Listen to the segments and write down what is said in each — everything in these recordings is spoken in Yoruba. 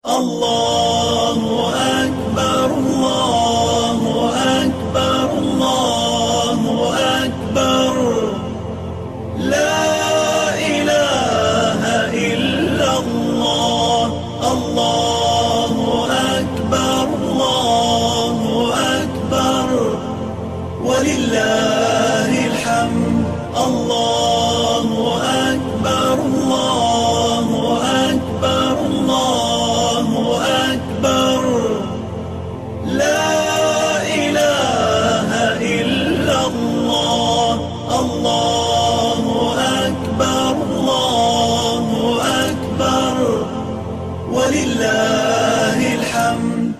الله أكبر الله أكبر الله أكبر لا إله إلا الله الله أكبر الله أكبر ولله الحمد الله أكبر الله أكبر الله أكبر لا إله إلا الله الله أكبر الله أكبر ولله الحمد.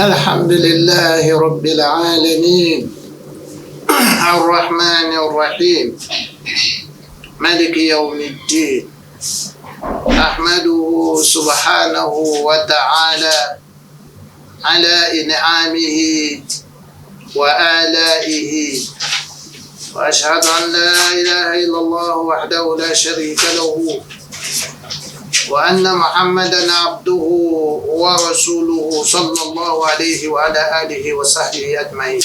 الحمد لله رب العالمين الرحمن الرحيم مالك يوم الدين أحمده سبحانه وتعالى على إنعامه وآلائه وأشهد أن لا إله إلا الله وحده لا شريك له وأن محمدا عبده ورسوله صلى الله عليه وعلى آله وصحبه أجمعين.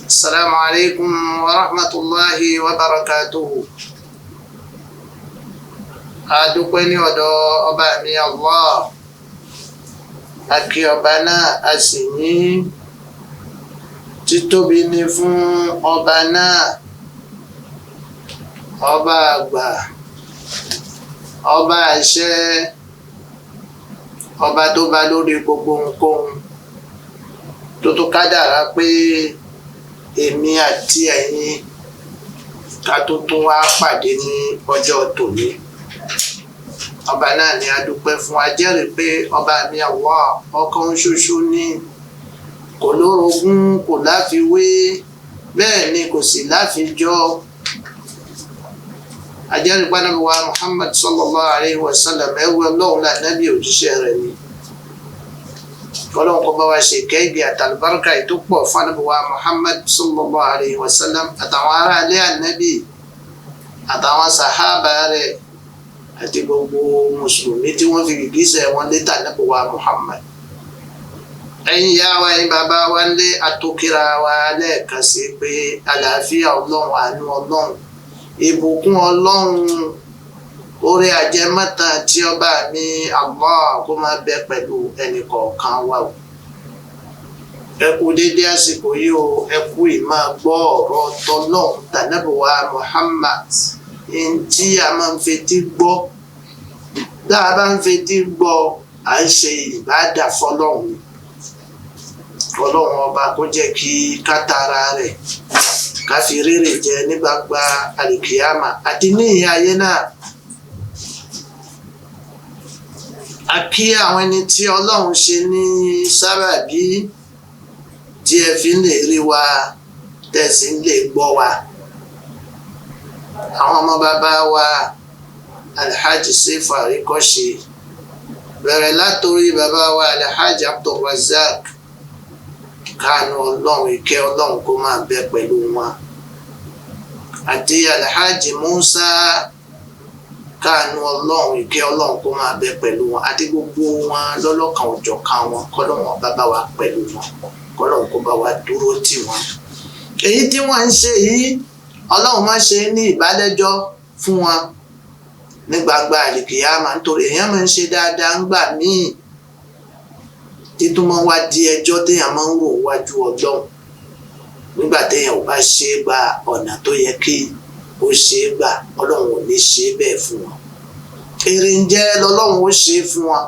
السلام عليكم ورحمة الله وبركاته. adúpẹ́ ní ọ̀dọ̀ ọba mi Allah, akí ọba náà a sì ní títóbi ní fún ọba náà, ọba àgbà, ọba àṣẹ, ọba tó bá lórí gbogbo ohunkóhun, tó tó kádàrá pé èmi àti ẹ̀yin ká tó tún wá pàdé ní ọjọ́ tòní. Ọba náà ni a dúpẹ́ fún, a jẹ́rìí pé ọba mi Allah ọ̀kan ṣoṣo ni, kò lórogún, kò láfiwé, bẹ́ẹ̀ ni kò sì láfijọ́. A jẹ́rìí pé Ànábì wa Muhammad sallallahu alayhi wa sallam ẹrú Ọlọ́run l'Ànábì, òjíṣẹ́ rẹ̀ ni. Ọlọ́run kó bá wa ṣe kẹ́gì àtàlùbáríkà tó pọ̀ fún Ànábì wa Muhammad sallallahu alayhi wa sallam àtàwọn ará ilé Ànábì àtàwọn sàhábà rẹ̀ àti gbogbo mùsùlùmí tí wọ́n fi gìgísẹ̀ wọn létà Ànábì wa Muhammad. Ẹ̀yin ìyá wa, ẹ̀yin bàbá wa ń lé atókíra wa lẹ́ẹ̀kan sí pé àlàáfíà Ọlọ́run, àánú Ọlọ́run, ìbùkún Ọlọ́run, oore àjẹmọ́ta tí ọba mi Allah kó máa bẹ pẹ̀lú ẹnì kọ̀ọ̀kan wa o. Ẹ kú dédé àsìkò yìí o, ẹ kú ìmáa gbọ́ ọ̀rọ̀ t'Ọlọ́run t'Ànábì wa Muhammad. Tí a máa ń fetí gbọ́, tá a bá ń fetí gbọ́, à ń ṣe ìbádà fọ́lọ́run. Ọlọ́run ọba kó jẹ́ kí kátàrà rẹ̀ ká fi rere jẹ ní gbangba àlìkìyàmà àti ní ìhà ayé náà. A kí àwọn ẹni tí Ọlọ́run ṣe ní sábàbí tí ẹ fi ń lè rí wa, tẹ̀sí ń lè gbọ́ wa. Àwọn ọmọ bàbá wa Alhaji Sefu Arikoshi, bẹ̀rẹ̀ látorí bàbá wa Alhaji Abdulrazak, káànú Ọlọ́run, ìkẹ́ Ọlọ́run kó máa bẹ pẹ̀lú wọn, àti Alhaji Musa, káànú Ọlọ́run, ìkẹ́ Ọlọ́run kó máa bẹ pẹ̀lú wọn, àti gbogbo wọn lọ́lọ́kan òjọ̀kan wọn. kọ́lọ́run bá wa pẹ̀lú wọn, kọ́lọ́run kó bá wa dúró tì wọ́n. Èyí tí wọ́n ń ṣe yìí, Ọlọ́run má ṣe ní ìbálẹ́jọ́ fún wọn ní gbangba àlìkìyàmà, nítorí èèyàn máa ń ṣe dáadáa ń gbà míì títún máa wá di ẹjọ́ téèyàn máa ń rò wájú Ọlọ́run nígbà téèyàn ò bá ṣe é gba ọ̀nà tó yẹ kí ó ṣe é gbà. Ọlọ́run ò ní ṣe é bẹ́ẹ̀ fún wọn. Èrè ń jẹ́ lọ́lọ́run ó ṣe é fún wọn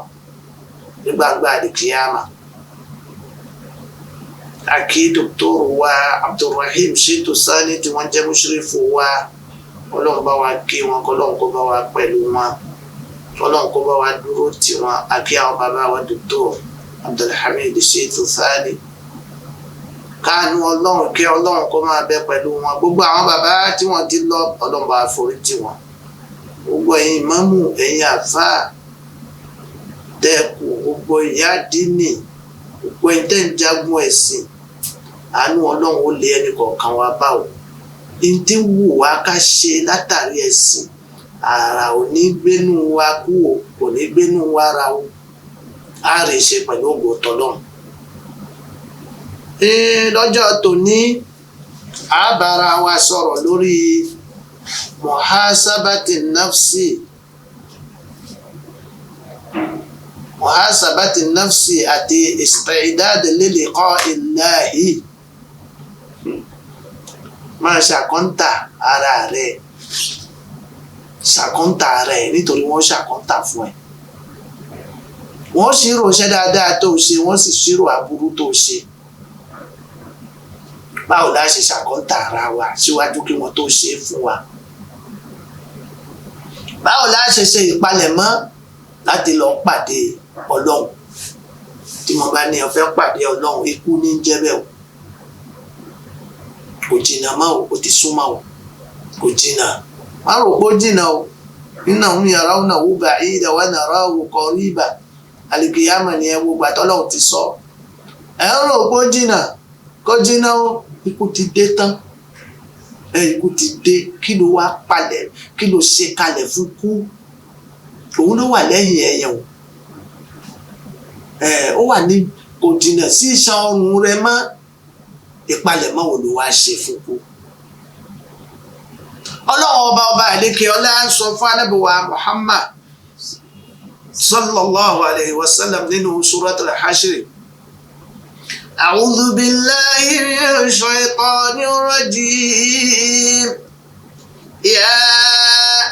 ní gbangba àlìkìyàmà. Àkí dòkítọ́rù wa Abdulrahim Shitu Sani tí wọ́n jẹ́ mùṣírìfù wa, Ọlọ́run bá wa kí wọn, kọ́lọ́run kó bá wa pẹ̀lú wọn, Ọlọ́run kó bá wa dúró tì wọn. Àkí àwọn bàbá wa Dr. Abdulhamid Shitu Sani, káànú Ọlọ́run, kí Ọlọ́run kó máa bẹ pẹ̀lú wọn. Gbogbo àwọn bàbá tí wọ́n ti lọ, Ọlọ́run bá forí tì wọn. Gbogbo ẹ̀yin ìmámù, ẹ̀yin àfáà tẹ́kù, gbogbo ìyá dínì, gbogbo ẹ̀yin tẹ́ ń jagun ẹ̀sìn, àánú Ọlọ́run ó lé ẹnì kọ̀ọ̀kan wa bá o. Ní tí wù wá ká ṣe látàrí ẹ̀sìn, ara ò ní gbénú wa kú o, kò ní gbénú wa ra o, á rí ṣe pẹ̀lú ògo tọlọ́run. Lọ́jọ́ tòní a bára wa sọ̀rọ̀ lórí muhasabati nafsi àti istidad li liqa'i Allahi. Máa ṣàkọ́ńtà ara rẹ̀, ṣàkọ́ńtà ara ẹ̀ nítorí wọ́n ṣàkọ́ńtà fún ẹ. Wọ́n ṣírò iṣẹ́ dáadáa tó ṣe, wọ́n sì ṣírò aburú tó ṣe. Báwo la ṣe ṣàkọ́ńtà ara wa síwájú kí wọ́n tó ṣe é fún wa? Báwo la ṣe ṣe ìpalẹ̀mọ́ láti lọ pàdé Ọlọ́run? Tí mo bá ní ó fẹ́ pàdé Ọlọ́run, ikú ní jẹ́ bẹ́ẹ̀ o. Kò jìnnà mọ́ o, ó ti súnmọ́ o. Kò jìnnà. Má rò pé ó jìnnà o. Innahum yarawnahu ba'idan wa narahu qariban. Àlìkìyámà ni ẹ wo gbà tọ́lọ́run ti sọ. Ẹ ń rò pé ó jìnnà. Kò jìnnà o. Ikú ti dé tán. Ikú ti dé. Kí ló wá palẹ̀? Kí ló ṣe kalẹ̀ fún kú? Òun ló wà lẹ́yìn ẹ̀yàn o. Ó wà ní kò jìnnà sí iṣan ọrùn rẹ mọ́. Ìpalẹ̀mọ́ wo ló wá ṣe fún kú? Ọlọ́run ọba àlékè ọlá ń sọ fún Ànábì wa Muhammad sallallahu alayhi wa sallam nínú suratul Hashr. A'udhu billahi minash shaytanir rajim. Ya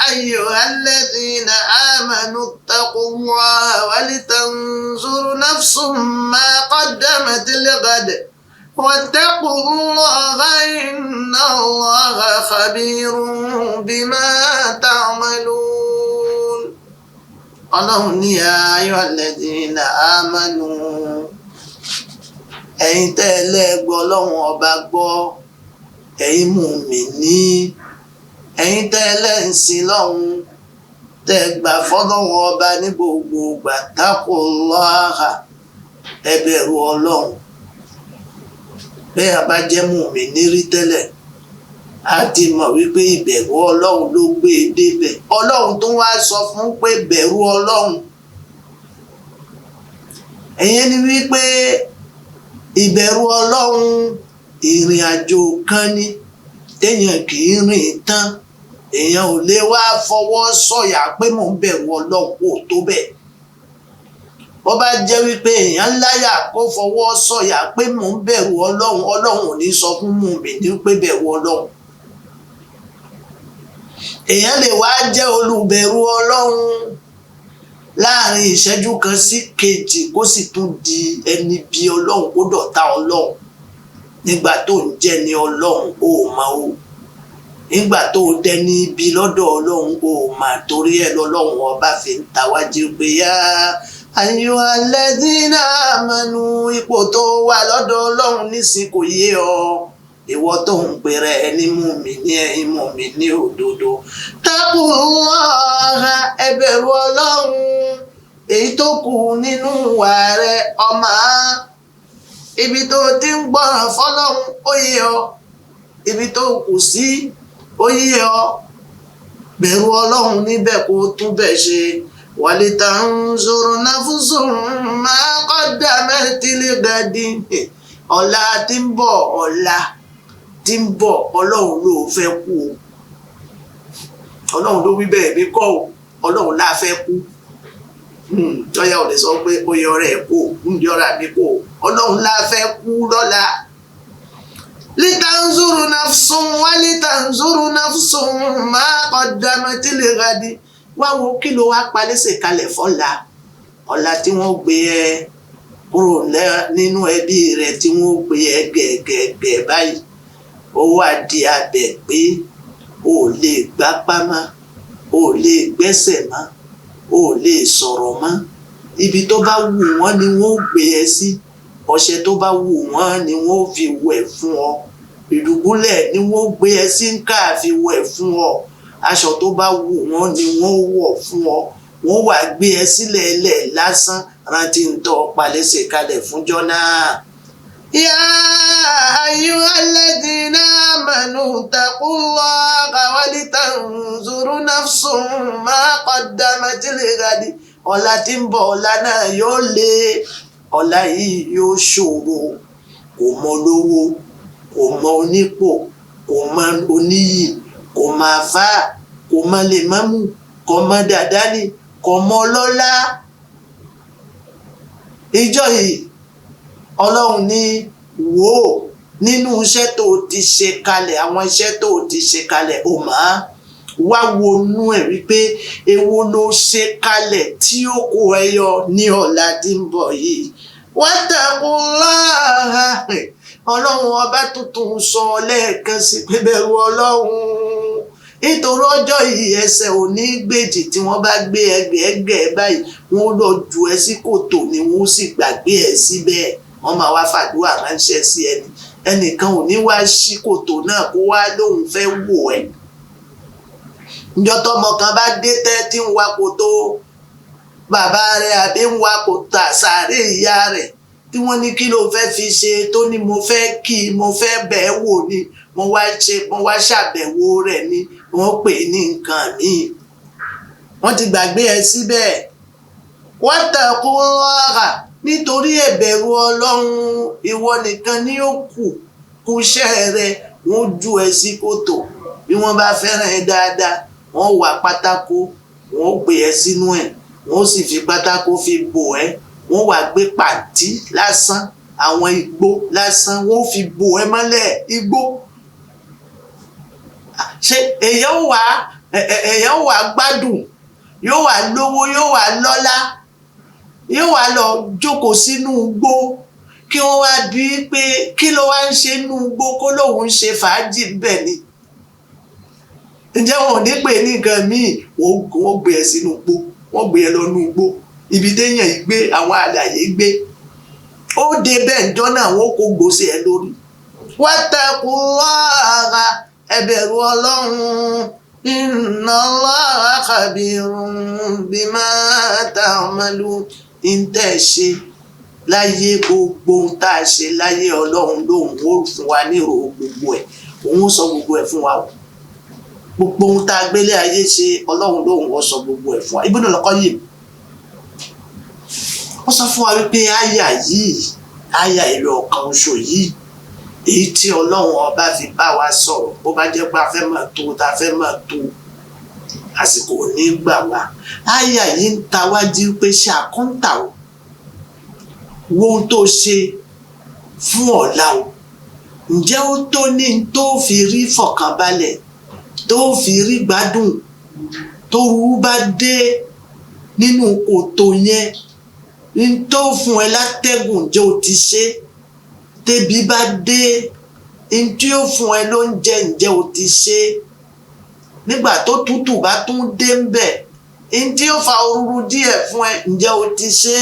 ayyuhalladhina amanu ittaqullaha walitanzur nafsum ma qaddamat lighad. واتقوا الله إن الله خبير بما تعملون. Ọlọ́run ní ya ayyuhalladhina amanu, ẹ̀yin tẹ́ ẹ lẹ́gbọ́ Ọlọ́run ọba gbọ́, ẹ̀yin mùmínì, ẹ̀yin tẹ́ ẹ lẹ́sìn lọ́hun, tẹ́ ẹ gbà fọ́lọ́run ọba ní gbogbo ìgbà, taqullaha, ẹ bẹ̀rù Ọlọ́run. Bẹ́ẹ̀ a bá jẹ́ mùmínì rí tẹ́lẹ̀, a ti mọ̀ wípé ìbẹ̀rù Ọlọ́run ló gbé e débẹ̀. Ọlọ́run tó wá sọ fún pé bẹ̀rù Ọlọ́run. Ẹ̀yẹn ni wípé ìbẹ̀rù Ọlọ́run ìrìn àjò kan ni téèyàn kì í rìn tán. Èèyàn ò lè wá fọwọ́ sọ̀yà pé mò ń bẹ̀rù Ọlọ́run kò tó bẹ́ẹ̀. Bó bá jẹ́ wípé èèyàn láyà kó fọwọ́ sọ̀yà pé mò ń bẹ̀rù Ọlọ́run, Ọlọ́run ò ní sọ fún mùmínì pé bẹ̀rù Ọlọ́run. Èèyàn lè wá jẹ́ olùbẹ̀rù Ọlọ́run láàrin ìṣẹ́jú kan sí kejì kó sì tún di ẹni bí Ọlọ́run, kó dọ̀tá Ọlọ́run. Nígbà tó ń jẹ́ ni Ọlọ́run ó mọ̀ o. Nígbà tó dẹni ibi lọ́dọ̀ Ọlọ́run ó mà, torí ẹ̀ lọ́lọ́run ọba fi ń tawájú pé yá ayyuhalladhina amanu, ipò tó wà lọ́dọ̀ Ọlọ́run nísìn kò yé ọ. Ìwọ tó ń pèrè ẹni mùmínì, ẹ̀yin mùmínì òdodo. Taqullaha, ẹ bẹ̀rù Ọlọ́run. Èyí tó kù nínú wà rẹ ọmọ, ibi tó ti ń gbọ́ràn fọ́lọ́run ó yé ọ. Ibi tó kù sí ó yé ọ. Bẹ̀rù Ọlọ́run níbẹ̀ kó tún bẹ̀ ṣe. Walitanzur nafsum ma qaddamat lighadin. Ọ̀la tí ń bọ̀, ọ̀la tí ń bọ̀, Ọlọ́run ló fẹ́ kú o. Ọlọ́run ló wí bẹ́ẹ̀ bí kọ́ o. Ọlọ́run lá fẹ́ kú. Tọ́yà ò lè sọ pé ó yọ ọ̀rẹ́ kú, ń yọra mi kú. Ọlọ́run lá fẹ́ kú lọ́la. Litanzur nafsum ma qaddamat lighadin. Wá wo kí ló wá palẹ́sẹ̀ kalẹ̀ fọ́la. Ọ̀la tí wọ́n gbé ẹ kúrò nínú ẹbí rẹ̀, tí wọ́n gbé ẹ gẹ̀gẹ̀gẹ̀ báyìí. Ó wá di abẹ̀ pé o lè gbápá mọ́, o lè gbẹ́sẹ̀ mọ́, o lè sọ̀rọ̀ mọ́. Ibi tó bá wù wọ́n ni wọ́n gbé ẹ sí. Ọṣẹ tó bá wù wọ́n ni wọ́n fi wẹ̀ fún ọ. Ìdùbúlẹ̀ ni wọ́n gbé ẹ sí ń ká fi wẹ̀ fún ọ. Aṣọ tó bá wù wọ́n ni wọ́n wọ̀ fún ọ. Wọ́n wá gbé ẹ sílẹ̀ ẹlẹ̀ lásán. Rántí ń tọ́ palẹ́sẹ̀ kalẹ̀ fúnjọ́ náà. يا أيها الذين آمنوا اتقوا الله ولتنظر نفس ما قدمت لغد ọ̀la tí ń bọ̀ ọ̀la náà yóò le ọ̀la yìí yóò ṣòro kò mọ olówó kò mọ onípò kò mọ oníyì kò mọ àfáà kò mọ lèmọ́mù kò mọ dàdánì kò mọ ọlọ́lá ìjọ yìí ọlọ́run ní wò ó nínú iṣẹ́ tó ti ṣe kalẹ̀ àwọn iṣẹ́ tó ti ṣe kalẹ̀ ó máa wá wọnú ẹ̀ wípé èwo ló ṣe kalẹ̀ tí ó kó ẹyọ ní ọ̀la tí ń bọ̀ yìí wattaqullaha ọlọ́run ọba tuntun sọ lẹ́ẹ̀kan sí pé bẹ̀rù ọlọ́run nítorí ọjọ́ yìí ẹsẹ̀ ò ní gbèjì tí wọ́n bá gbé ẹgbẹ̀ẹ́gbẹ̀ báyìí wọ́n lọ jù ẹ́ sí kòtò ni wọ́n sì gbàgbé ẹ̀ síbẹ̀ wọ́n máa wá fàdúrà ránṣẹ́ sí ẹnìkan ò ní wá sí kòtò náà kó wá lóun fẹ́ wò ẹ́ níjọ́ tọ́mọ kan bá dé tẹ́ tí ń wa kòtò bàbá rẹ̀ àbí ń wa kòtò àsàárè ìyá rẹ̀ tí wọ́n ní kí ló fẹ́ fi ṣe tó ní mo fẹ́ kí mo fẹ́ bẹ̀ẹ́ wò ni mo wá ṣàbẹ̀wò rẹ̀ ni wọ́n pè ní nǹkan míì wọ́n ti gbàgbé ẹ síbẹ̀ wattaqullaha nítorí ẹ̀bẹ̀rù ọlọ́run ìwọ nìkan ni ó kù iṣẹ́ rẹ̀ wọ́n jù ẹ sí kòtò bí wọ́n bá fẹ́ràn ẹ dáadáa wọ́n wá pátákó wọ́n gbé ẹ sínú ẹ̀ wọ́n sì fi pátákó fi bò ẹ́ wọ́n wá gbé pàǹtí lásán àwọn igbó lásán wọ́n fi bò ẹ́ mọ́lẹ̀ igbó ṣe èèyàn wà gbádùn yóò wà lówó yóò wà lọ́lá yóò wà lọ jókòó sínú igbó kí wọ́n wá bí pé kí ló wá ń ṣe nínú igbó kó lóun ń ṣe fàájì bẹ́ẹ̀ ni ǹjẹ́ wọn ò ní pè ní nǹkan míì wọ́n gbé ẹ sínú igbó wọ́n gbé ẹ lọ nú igbó ibi téèyàn yìí gbé àwọn àlàyé gbé ó dé bẹ́ẹ̀ ǹjọ́ náà wọ́n kó gbòsè ẹ lórí wattaqullaha ẹ bẹ̀rù ọlọ́run inna Allaha khabirun bima ta'malun ń tẹ̀ ṣe láyé gbogbo ohun tá a ṣe láyé ọlọ́run lóhùn ó fún wa nírò gbogbo ẹ̀ òun sọ gbogbo ẹ̀ fún wa gbogbo ohun tá a gbélé ayé ṣe ọlọ́run lóhùn ó sọ gbogbo ẹ̀ fún wa Ibn al-Qayyim ó sọ fún wa wípé àyà ìlú ọ̀kan oṣù yìí èyí tí ọlọ́run ọba fi bá wa sọ̀rọ̀ bó bá jẹ́ pé a fẹ́ máa tó ta fẹ́ máa tó àsìkò ní gbà wá àyà yìí ń ta wájú pé ṣe àkọ́ńtà o wo ohun tó ṣe fún ọ̀la o ǹjẹ́ ó tó ní tó fi rí fọ̀kànbalẹ̀ tó fi rí gbádùn tó rú bá dé nínú kòtò yẹn ní tó fún ẹ látẹ́gùn jẹ́ o ti ṣe tẹ́bí bá dé ní tí ó fún ẹ lóúnjẹ ǹjẹ́ o ti ṣe nígbà tó tútù bá tún dé ń bẹ̀ ní tí ó fa ooru díẹ̀ fún ẹ ǹjẹ́ o ti ṣe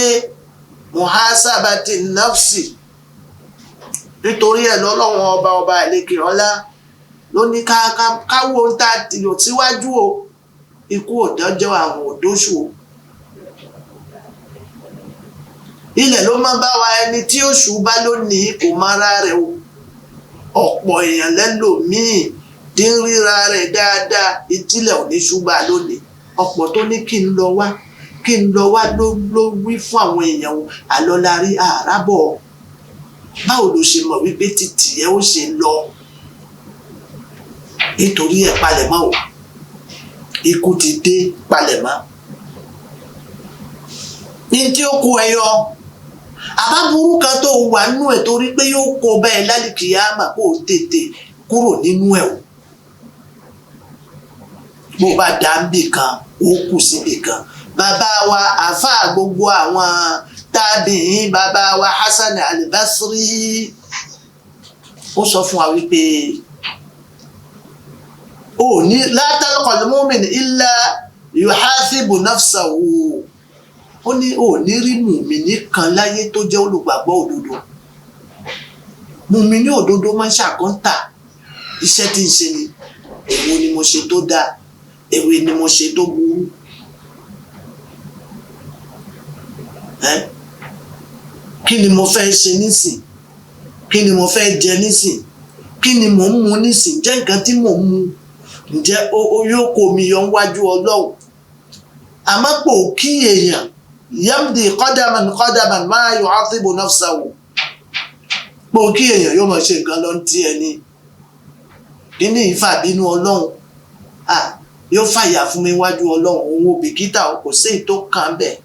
muhasabati nafsi nítorí ẹ lọ́lọ́wọ́n ọba àlekè ọlá ló ní káwọ́ ń ta tìlò síwájú o ikú òdọ́jọ́ àwọn òdóṣù o ilẹ̀ ló máa bá wa ẹni tí oṣù bá lónìí kò mára rẹ̀ o ọ̀pọ̀ èèyàn lẹ́lòmíì tí ń ríra rẹ̀ dáadáa ìtìlẹ̀ òní ṣùgbà lónìí ọ̀pọ̀ tó ní kí n lọ wá ló wí fún àwọn èèyàn o àlọ́lárí àràbọ̀ báwo ló ṣe mọ̀ wípé títì ẹ ó ṣe lọ nítorí ẹ palẹ̀mọ́ o ikú ti dé palẹ̀mọ́ ní tí ó kó ẹyọ àbábúrú kan tó wà nínú ẹ̀ torí pé yóò kó bẹ́ẹ̀ lálìkìyámà kó tètè kúrò nínú ẹ̀ o bó bá dá níbì kan ó kù síbì kan bàbá wa àfáà gbogbo àwọn tábìín bàbá wa Hasan al-Basri ó sọ fún wa wípé ó ní la talqal mu'min illa yuhasibu nafsahu ó ní ò ní rí mùmíní kan láyé tó jẹ́ olùgbàgbọ́ òdodo mùmíní òdodo máa ń ṣàkóńtà iṣẹ́ tí ń ṣe ni èwo ni mo ṣe tó dáa èwo ni mo ṣe tó burú kí ni mo fẹ́ ṣe nísìn kí ni mo fẹ́ jẹ nísìn, kí ni mò ń mu nísìn, jẹ́ nǹkan tí mò ń mu ǹjẹ́ ó yóò kó mi yọ níwájú Ọlọ́run. àmọ́ pò kí èèyàn yamdi qadaman ma yu'adhibu nafsahu, pò kí èèyàn yóò máa ṣe nǹkan lọ ti ẹni kí ni ìfàbínú Ọlọ́run yóò fàyà fún mi wájú Ọlọ́run, òun ò bìkítà kò sí èyí tó kàn bẹ́ẹ̀.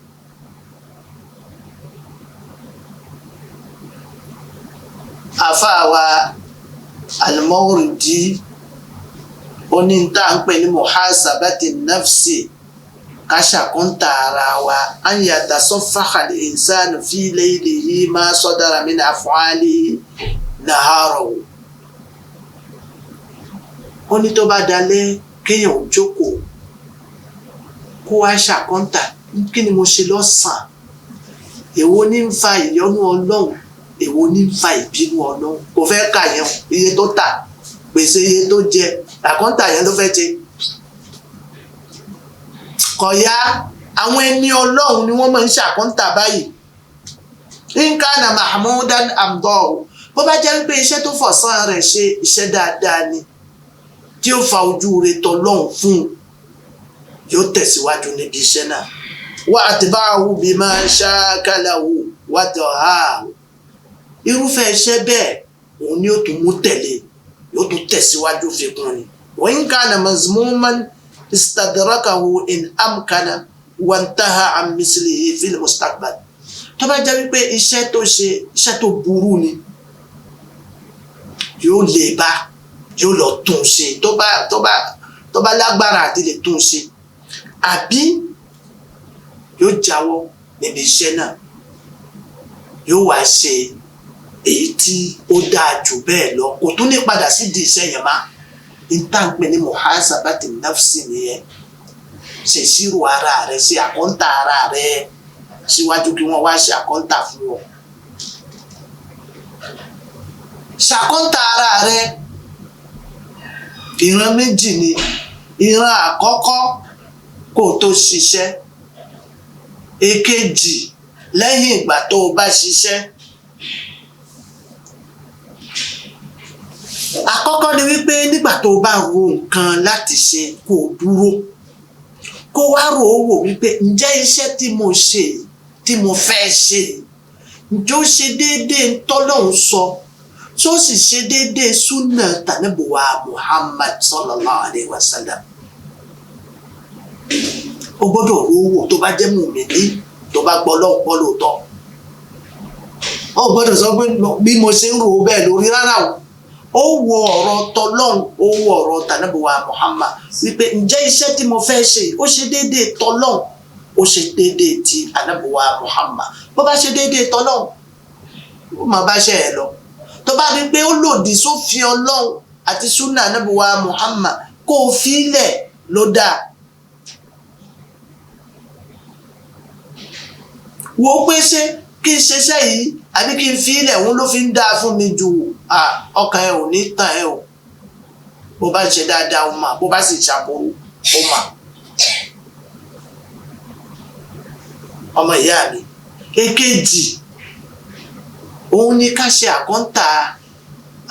àfáà wa Al-Mawardi oní tá à ń pè ní muhasabati nafsi, ká ṣàkóńtà ara wa, an yatasaffaha al-insanu fi laylihi ma sadara min af'alihi naharahu. ó ní tó bá dalẹ́ kéèyàn ò jókòó kó wá ṣàkóńtà kí ni mo ṣe lọ́sàn-án, èwo ní ń fa ìyọ́nú Ọlọ́run, èwo ní ń fa ìbínú Ọlọ́run. kò fẹ́ kà yẹn iye tó tà, pèsè iye tó jẹ, àkọ́ńtà yẹn ló fẹ́ jẹ. kọ̀yà àwọn ẹni Ọlọ́run ni wọ́n máa ń ṣàkọ́ńtà báyìí. in kana mahmudan amdahu, bó bá jẹ́ pé iṣẹ́ tó fọ̀sán rẹ̀ ṣe iṣẹ́ dáadáa ni tí ó fa ojú rẹ̀ tọ́lọ́run fún un, yóò tẹ̀síwájú níbi iṣẹ́ náà. wa atba'ahu bima shaka lahu wa dahahu, irúfẹ́ iṣẹ́ bẹ́ẹ̀ òun ni ó tún mú tẹ̀lé, yóò tún tẹ̀síwájú fi kún ni. wa in kana mazmuman istadrakahu in amkana wa intaha an mislihi fil mustaqbal. tó bá jẹ́ wípé iṣẹ́ tó ṣe iṣẹ́ tó burú ni, yóò lè bá, yóò lọ tún ṣe tó bá lágbára àti lè tún ṣe, àbí yóò jáwọ́ níbi iṣẹ́ náà, yóò wá ṣe èyí tí ó dáa jù bẹ́ẹ̀ lọ, kò tún ní padà sí di iṣẹ́ yẹn má. ìtànpẹ ní muhasabati nafsi nìyẹn. ṣe ìṣirò ara rẹ, ṣe àkọ́ńtà ara rẹ síwájú kí wọ́n wá ṣe àkọ́ńtà fún ọ. ṣàkọ́ńtà ara rẹ ìran méjì ni. ìran àkọ́kọ́ kó o tó ṣiṣẹ́, èkejì lẹ́yìn ìgbà tó o bá ṣiṣẹ́. àkọ́kọ́ ni wípé nígbà tó o bá ro nǹkan láti ṣe, kó o dúró kó wá rò ó wò wípé ǹjẹ́ iṣẹ́ tí mo ṣe, tí mo fẹ́ ṣe, ǹjẹ́ ó ṣe déédéé ntọ́lọ́hun sọ, tó sì ṣe déédéé súnà tànàbùwà Muhammad sallallahu alayhi wa sallam. o gbọ́dọ̀ rò ó wò tó bá jẹ́ mùmínì, tó bá gbọ́ lọ́hùn gbọ́ lóòótọ́. o gbọ́dọ̀ sọ pé bí mo ṣe ń rò ó bẹ́ẹ̀ lórí, rárá o. ó wo ọ̀rọ̀ tọlọ́hun, ó wo ọ̀rọ̀ tànàbùwà Muhammad wípé ǹjẹ́ iṣẹ́ tí mo fẹ́ ṣe ó ṣe déédéé tọlọ́hun, ó ṣe déédéé ti ànàbùwà Muhammad. bó bá ṣe déédéé tọlọ́hun, ó máa bá ṣe ẹ̀ lọ. tó bá rí pé ó lòdì sófin Ọlọ́hun àti súnà ànàbùwà Muhammad, kó o fi ilẹ̀ ló dáa. wo pé ṣé kí n ṣiṣẹ́ yìí àbí kí n fi ilẹ̀ òun ló fi ń dáa fún mi jù, ọkàn ẹ ò ní tàn ẹ o. bó bá ṣe dáadáa o mà, bó bá sì ṣàbùrú o mà. ọmọ ìyá mi, èkejì òun ni ká ṣe àkọ́ńtà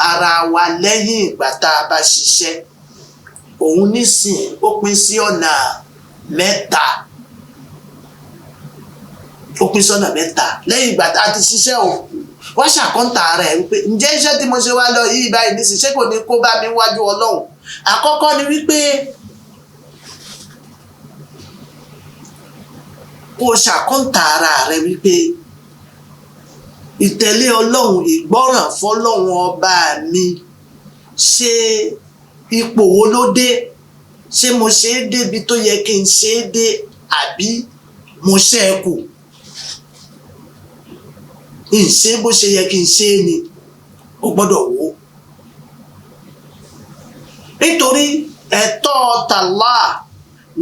ara wa lẹ́yìn ìgbà tá a bá ṣiṣẹ́. òun nísìn ó pín sí ọ̀nà mẹ́ta. lẹ́yìn ìgbà tá a ti ṣiṣẹ́ o, wá ṣàkọ́ńtà ara ẹ̀ wípé ǹjẹ́ iṣẹ́ tí mo ṣe wá lọ yìí báyìí ní ṣiṣẹ́ kò ní kó bá mi wájú Ọlọ́run. àkọ́kọ́ ni wípé kó ṣàkọ́ńtà ara rẹ̀ wípé ìtẹ̀lé Ọlọ́run, ìgbọ́ràn fọ́lọ́run ọba mi, ṣe ipò wo ló dé? ṣé mo ṣe é débi tó yẹ kí n ṣe é dé, àbí mo ṣe é kù? ìṣe bó ṣe yẹ kí n ṣe é ni, o gbọ́dọ̀ wò ó. nítorí ẹ̀tọ́ tàlá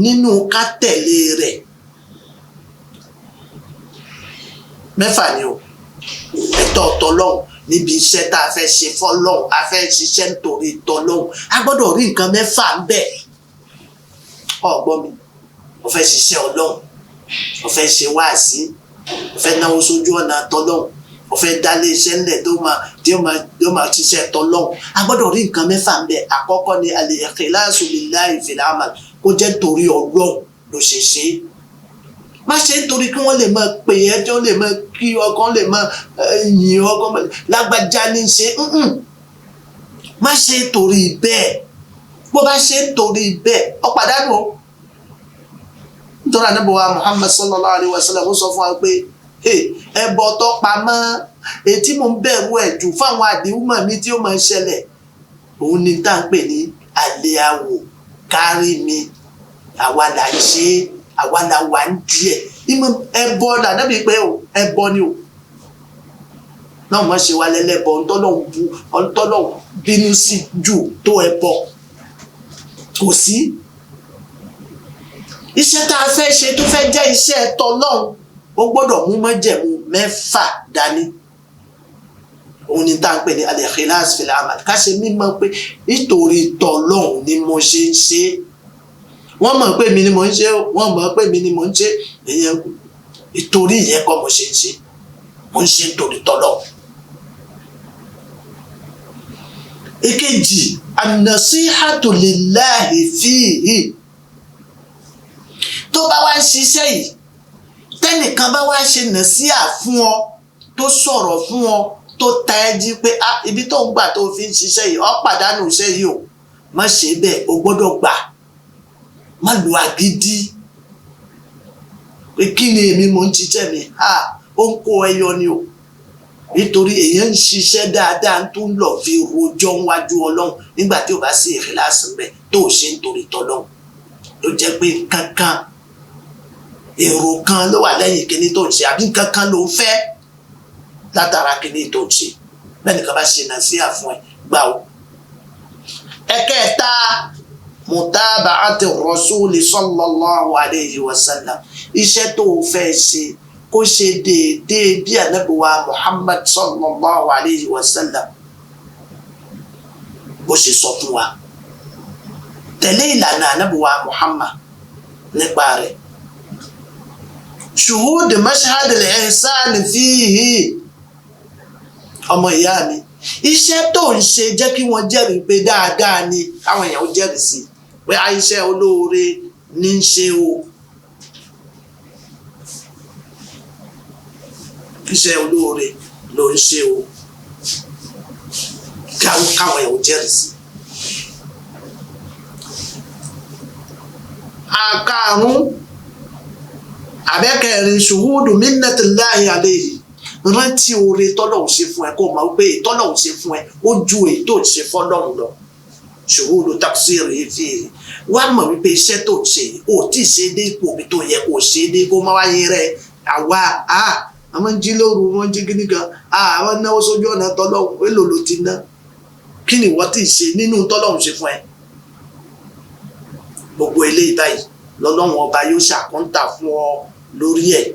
nínú ká tẹ̀lé rẹ̀ mẹ́fà ni o. ẹ̀tọ́ tọlọ́hun níbi iṣẹ́ tá a fẹ́ ṣe fọ́lọ́hun, a fẹ́ ṣiṣẹ́ nítorí tọlọ́hun, a gbọ́dọ̀ rí nǹkan mẹ́fà ń bẹ. ọ̀gbọ́n mi, o fẹ́ ṣiṣẹ́ Ọlọ́hun, o fẹ́ ṣe wáàsí, o fẹ́ náwó sójú ọ̀nà tọlọ́hun, ó fẹ́ dálé iṣẹ́ ńlẹ̀ tí ó máa ṣiṣẹ́ tọ́lọ́hun a gbọ́dọ̀ rí nǹkan mẹ́fà ń bẹ àkọ́kọ́ ni al-ikhlasu lillahi fil amal kó jẹ́ torí Ọlọ́hun ló ṣe ṣe má ṣe nítorí kí wọ́n lè máa pè ẹ́ tí wọ́n lè máa kí ọkàn lè máa yìn ọkàn lágbájá ní ṣe má ṣe torí bẹ́ẹ̀ bó bá ṣe torí bẹ́ẹ̀ ó pàdánù o nítorí Ànábì wa Muhammad sallallahu alaihi wasallam sọ fún wa pé ẹbọ tó pamọ́ etí mo ń bẹ̀rù ẹ̀ jù fáwọn àdéhùnmọ̀ mi tí ó máa ń ṣẹlẹ̀ òun ni tá à ń pè ní àlẹ́ àwò kárí mi àwa là ń ṣe àwa là wà ń díẹ̀ ẹbọ lànàbí pé ẹbọ ni o náà wọ́n ṣe wá lẹ́lẹ́bọ ọ̀ńtọ́lọ́hún bínú sí jù tó ẹbọ kò sí iṣẹ́ tá a fẹ́ ṣe tó fẹ́ jẹ́ iṣẹ́ tọlọ́hun ó gbọ́dọ̀ mú májẹ̀mú mẹ́fà dání òun ni tá à ń pè ní al-ikhlas fil amal ká ṣe mímọ̀ pé nítorí tọlọ́hun ni mo ṣe ń ṣe wọ́n mọ̀ pé mi ni mo ń ṣe wọ́n mọ̀ pé mi ni mo ń ṣe ìyẹn ìtorí ìyẹn kọ́ mo ṣe ń ṣe mo ń ṣe nítorí tọlọ́hun. èkejì an-nasihatu lillahi fihi tó bá wá ń ṣiṣẹ́ yìí tẹ́nìkan bá wá ṣe nàṣíà fún ọ tó sọ̀rọ̀ fún ọ tó ta ẹ́ jí pé ibi tó ń gbà tó fi ń ṣiṣẹ́ yìí ọ pàdánù iṣẹ́ yìí o má ṣe bẹ́ẹ̀ o gbọ́dọ̀ gbà má lu àgídí pé kí ni èmi mò ń ṣiṣẹ́ mi ó ń kó ẹyọ ni o nítorí èèyàn ń ṣiṣẹ́ dáadáa tó ń lọ fi rojọ́ wájú Ọlọ́run nígbà tí o bá sí ìkíláàsì ńbẹ̀ tó o ṣe nítorí tọ́lọ́run ló jẹ́ pé kankan èrò kan ló wà lẹ́yìn kíní tó ń ṣe àbí kankan ló ń fẹ́ látara kíní tó ń ṣe bẹ́ẹ̀ nìkan bá ṣe nàṣíà fún ẹ gbà ó. ẹ̀kẹta mutaba'ati rasuli sallallahu alayhi wa sallam iṣẹ́ tó o fẹ́ ṣe kó ṣe déédéé bí Ànábì wa Muhammad sallallahu alayhi wa sallam bó ṣe sọ fún wa tẹ̀lé ìlànà Ànábì wa Muhammad nípa rẹ̀ shuhud mashhad al-ihsan fihi ọmọ ìyá mi iṣẹ́ tó ń ṣe jẹ́ kí wọ́n jẹ́rìí pé dáadáa ni káwọn èèyàn jẹ́rìí sí pé iṣẹ́ olóore ní ń ṣe o iṣẹ́ olóore ló ń ṣe o káwọn èèyàn jẹ́rìí sí. àkàrún àbẹ́kẹ̀rin ṣùhúdù minnatillahi alayhi rántí oore tọ́lọ́hun ṣe fún ẹ kó mọ̀ pé tọ́lọ́hun ṣe fún ẹ ó ju èyí tó ṣe fọ́lọ́hun lọ ṣùhúdù taqsiri fihi wá mọ̀ wípé iṣẹ́ tó ṣe ò tí ì ṣe dé ipò mi tó yẹ kó ṣe dé kó má wáyé rẹ àwa àwọn jí lóru wọn jí gíní kan àwọn náwó sójú ọ̀nà tọ́lọ́hun èlò ló ti ná kí ni wọ́n ti ṣe nínú tọ́lọ́hun ṣe fún ẹ gbogbo eléyìí báyìí lọ́lọ́run ọba yóò ṣàkóńtà fún ọ lórí ẹ̀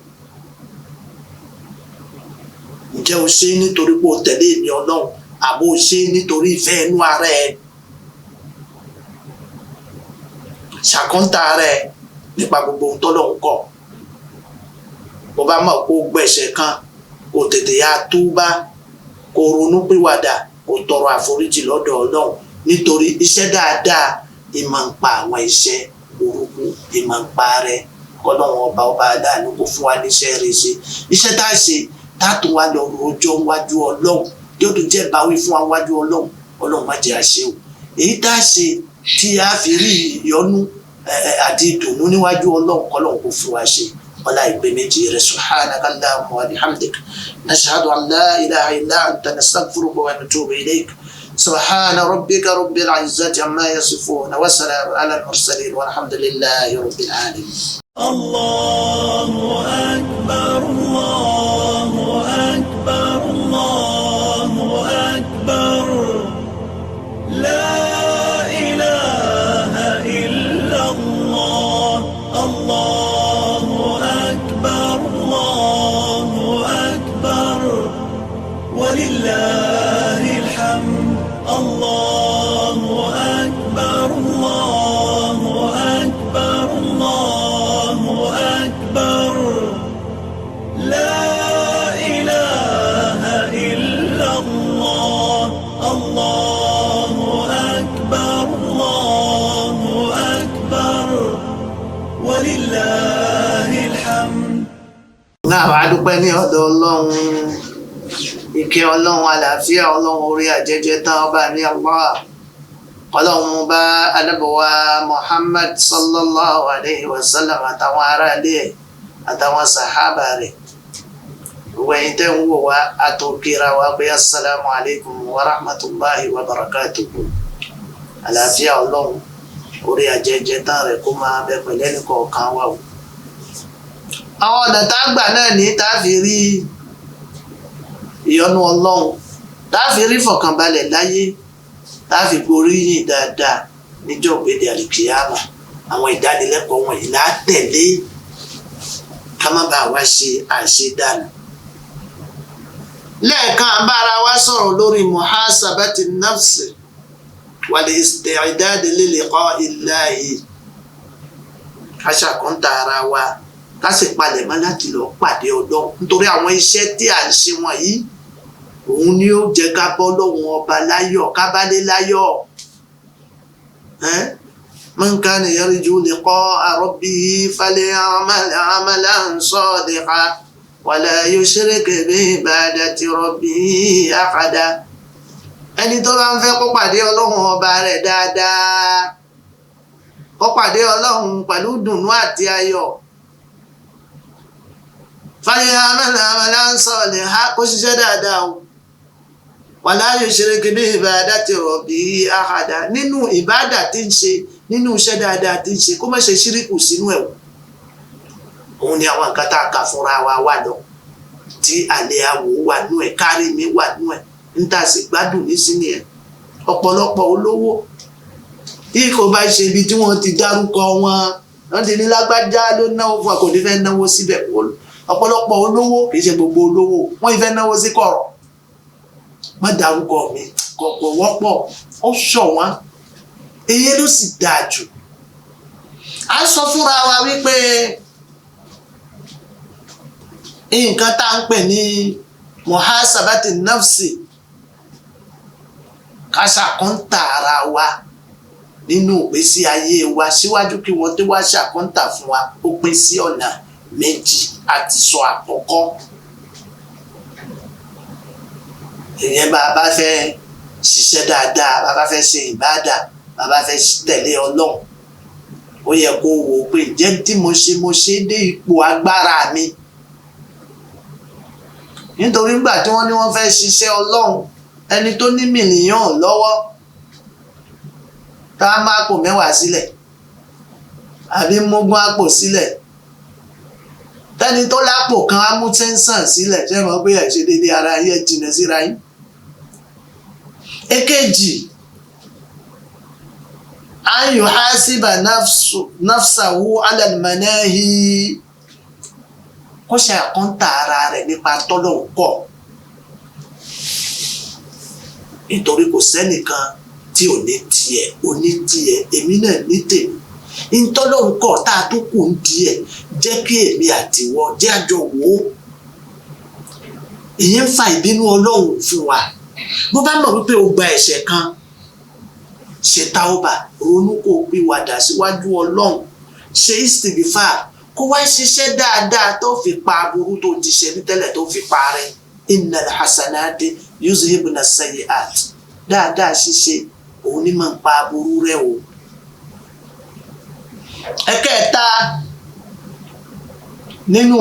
ǹjẹ́ o ṣe nítorí pé o tẹ̀lé èmi Ọlọ́run àbó o ṣe nítorí ìfẹ́ inú ara ẹ ṣàkóńtà ara ẹ nípa gbogbo ohun tọ́lọ́run kọ̀ bó bá mọ̀ kó gbẹ̀ṣẹ̀ kan kó tètè yá túbá kó ronú pìwàdà kó tọrọ àforíjì lọ́dọ̀ Ọlọ́run nítorí iṣẹ́ dáadáa ìmọ̀ ń pa àwọn iṣẹ́ burúkú ìmọ̀ ń pa rẹ̀ kọ́lọ́wọ́n ọba adáàánú kò fún wa níṣẹ́ rẹ̀ ṣe iṣẹ́ tá a ṣe tá a tún wá lọ rojọ́ wájú Ọlọ́run tí ó tún jẹ́ báwí fún wa wájú Ọlọ́run má jẹ́ àṣẹ o èyí tá a ṣe tí a fi rí ìyọ́nú àti ìdùnnú níwájú Ọlọ́run kọ́lọ́run kò fún wa ṣe ọlá ìpè méjì rẹ̀ subhanaka Allahumma wa bihamdik nashhadu an la ilaha illa anta nastaghfiruka wa natubu ilayk سبحان ربك رب العزة عما يصفون وسلام على المرسلين والحمد لله رب العالمين. الله أكبر الله أكبر الله أكبر لا إله إلا الله الله أكبر الله أكبر ولله الحمد الله أكبر الله أكبر الله أكبر لا إله ọpẹ́ ní ọ̀dọ̀ Ọlọ́run, ìkẹ́ Ọlọ́run, àlàáfíà Ọlọ́run, orí àjẹjẹ tán ọba ní Allah. Ọlọ́run bá Ànábì wa Muhammad sallallahu alayhi wa sallam àtàwọn ará ilé ẹ̀ àtàwọn sàhábà rẹ̀. Gbogbo ẹ̀yin tẹ́ ń wò wá àtòkèrà wa pé assalamu alaykum wa rahmatullahi wa barakatuhu. Àlàáfíà Ọlọ́run, orí àjẹjẹ tán rẹ̀ kó máa bẹ pẹ̀lú ẹnì kọ̀ọ̀kan wa o. Àwọn ọ̀nà tá a gbà náà ní tá a fi rí ìyọ́nú Ọlọ́run, tá a fi rí fọ̀kànbalẹ̀ láyé, tá a fi borí yìn dáadáa níjọ́ gbèdé àlìkìyámà. Àwọn ìdánilẹ́kọ̀ọ́ wọ̀nyí là á tẹ̀lé ká má bàa wá ṣe àṣedànù. Lẹ́ẹ̀kan bára wa sọ̀rọ̀ lórí muhasabati nafsi wal isti'dad li liqa'i Allahi. Ká ṣàkóńtà ara wa, ká sì palẹ̀mọ́ láti lọ pàdé Ọlọ́run, nítorí àwọn iṣẹ́ tí à ń ṣe wọ̀nyí òun ni ó jẹ́ ká bọ́ lọ́wọ́ ọba láyọ̀, ká bá lé láyọ̀. Man kana yarju liqa'a rabbihi faly'amal 'amalan salihan wa la yushrik bi'ibadati rabbihi ahada. Ẹni tó bá ń fẹ́ kó pàdé Ọlọ́run ọba rẹ̀ dáadáa, kó pàdé Ọlọ́run pẹ̀lú dùnnú àti ayọ̀, faly'amal 'amalan salihan, kó ṣiṣẹ́ dáadáa o. Wala yushrik bi'ibadati rabbihi ahada. Nínú ìbádà tí ń ṣe, nínú iṣẹ́ dáadáa tí ń ṣe, kó má ṣe ṣíríkù sínú ẹ̀. Òun ni àwọn nǹkan tá a kà fúnra wa wà lọ, tí àlẹ́ àwò wà nú ẹ̀, kárí mi wà nú ẹ̀, ń tà sí gbádùn ní sí nìyẹn. Ọ̀pọ̀lọpọ̀ olówó tí kò bá ṣe ibi tí wọ́n ti dárúkọ wọ́n ti ní lágbájá ló náwó fún wa, kò ní fẹ́ náwó síbẹ̀. Ọ̀pọ̀lọpọ̀ olówó, kì í ṣe gbogbo olówó, wọ́n fẹ́ náwó sí kọ̀rọ̀. Má dárúkọ mi, kọ̀pọ̀ wọ́pọ̀, ó ṣọ̀wọ́n, èyí ló sì dáa jù. À ń sọ fúnra wa wípé nǹkan tá à ń pè ní muhasabati nafsi, ká ṣàkóńtà ara wa nínú ìgbésí ayé wa síwájú kí wọ́n tó wá ṣàkóńtà fún wa, ó pín sí ọ̀nà méjì. Àti sọ àkọ́kọ́, ìyẹn bá a bá fẹ́ ṣiṣẹ́ dáadáa, bá a bá fẹ́ ṣe ìbádà, bá a bá fẹ́ tẹ̀lé Ọlọ́run, ó yẹ kó wò ó pé jẹ́ tí mo ṣe dé ipò agbára mi. Nítorí nígbà tí wọ́n ní wọ́n fẹ́ ṣiṣẹ́ Ọlọ́run, ẹni tó ní mílíọ̀n lọ́wọ́ tá a máa àpò 10 sílẹ̀ àbí mógún àpò sílẹ̀, tẹ́ni tó lápò kan á mú 10 sílẹ̀, ṣé mọ̀ pé ẹ̀ ṣe déédé ara yẹ jìnà síra yín. Èkejì, an yuhasiba nafsahu ala al-manahi, kó ṣe àkóńtà ara rẹ̀ nípa tọ́lọ́hun kọ̀. Nítorí kò sẹ́nìkan tí ò ní tiẹ̀, ò ní tiẹ̀, èmi náà ní tèmi. Ìtọ́lọ́hun kọ̀ tá a tó kù ń díẹ̀, jẹ́ kí èmi àtiwọ́ jẹ́ àjọ wò ó. Ìyẹn ń fa ìbínú Ọlọ́run fún wa. Bó bá mọ̀ wípé o gba ẹ̀ṣẹ̀ kan, ṣe tauba, ronú kó o pìwàdà síwájú Ọlọ́run, ṣe istighfar, kó wá ṣiṣẹ́ dáadáa tó fi pa aburú tó ti ṣe ní tẹ́lẹ̀, tó fi parẹ́. Innal hasanati yuzhibna as-sayyi'at. Dáadáa ṣiṣẹ́ òun ní máa ń pa aburú rẹ̀ o. Ẹ̀kẹta nínú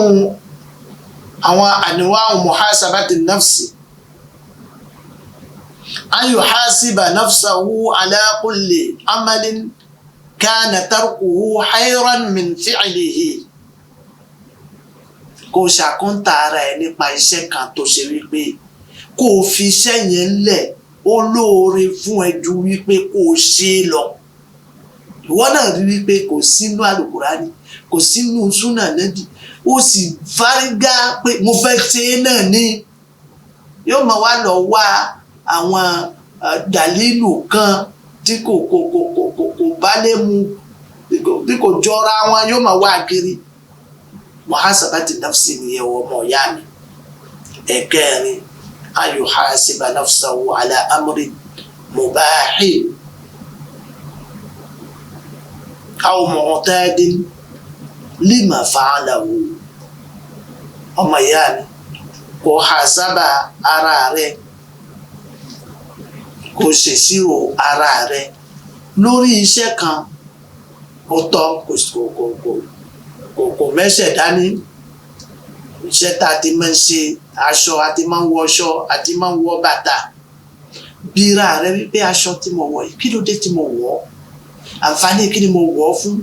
àwọn anwa'u muhasabati nafsi, an yuhasiba nafsahu ala kulli amalin kana tarkuhu hayran min fi'lihi. Kó ṣàkóńtà ara ẹ̀ nípa iṣẹ́ kan tó ṣe wípé kó o fi iṣẹ́ yẹn lẹ̀, ó lóore fún ẹ ju wípé kó o ṣe é lọ. Ìwọ náà rí wípé kò sínú Àlùkùránì, kò sínú súnà Nábì, ó sì fárígá pé mo fẹ́ ṣe é náà ní. Yóò máa wá lọ wá àwọn dàlílù kan tí kò bá lè mu, tí kò jọra wọn, yóò máa wá kiri. Muhasabati nafsi nìyẹn ọmọ ìyá mi. Ẹ̀kẹrin, an yuhasiba nafsahu ala amri mubahi aw mu'tadin lima fa'alahu. ọmọ ìyá mi kò hàsábà ara rẹ̀ kò ṣèṣirò ara rẹ̀ lórí iṣẹ́ kan ó tọ́ kò mẹ́sẹ̀ dání. Iṣẹ́ tá a ti máa ń ṣe aṣọ a ti máa ń wọṣọ a ti máa ń wọ bàtà bíra rẹ wípé aṣọ tí mo wọ̀ yìí kí ló dé tí mo wọ̀ àǹfààní kí ni mo wọ̀ fún.